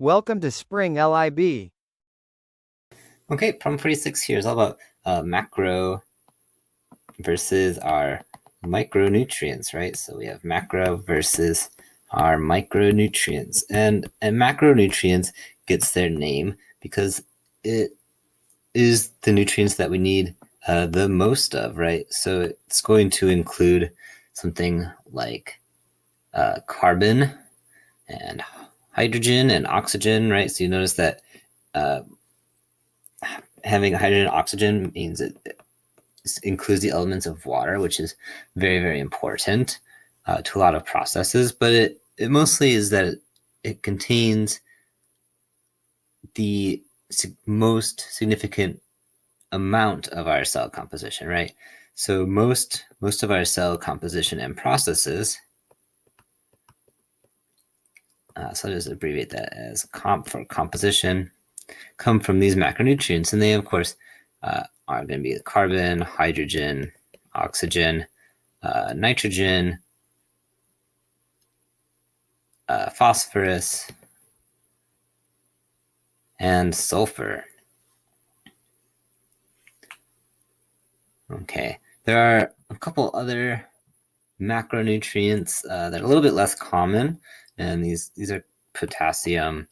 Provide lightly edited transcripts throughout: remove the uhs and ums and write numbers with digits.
Welcome to Spring LIB. Okay, problem 46 here is all about macro versus our micronutrients, right? So we have macro versus our micronutrients. And macronutrients gets their name because it is the nutrients that we need the most of, right? So it's going to include something like carbon and hydrogen and oxygen, right? So you notice that uh, having hydrogen and oxygen means it includes the elements of water, which is very, very important to a lot of processes. But it mostly is that it contains the most significant amount of our cell composition, right? So most of our cell composition and processes, so I'll just abbreviate that as for composition, come from these macronutrients, and they of course are going to be carbon, hydrogen, oxygen, nitrogen, phosphorus, and sulfur. Okay, there are a couple other macronutrients that are a little bit less common, and these are potassium,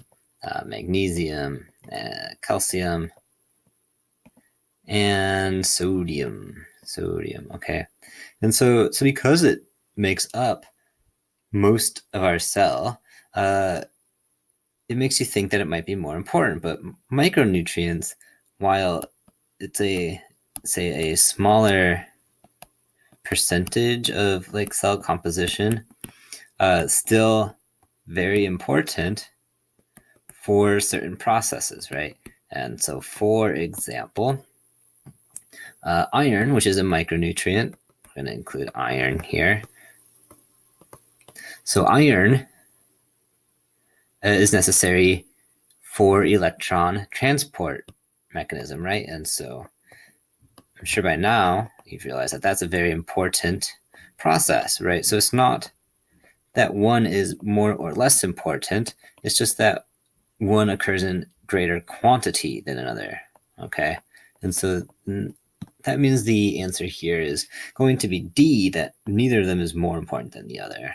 magnesium, calcium, and sodium. Okay, and so because it makes up most of our cell, it makes you think that it might be more important. But micronutrients, while it's a smaller percentage of like cell composition, still very important for certain processes, right? And so, for example, iron, which is a micronutrient, we're going to include iron here. So iron is necessary for electron transport mechanism, right? And so I'm sure by now you've realized that that's a very important process, right? So it's not that one is more or less important. It's just that one occurs in greater quantity than another, okay? And so that means the answer here is going to be D, that neither of them is more important than the other.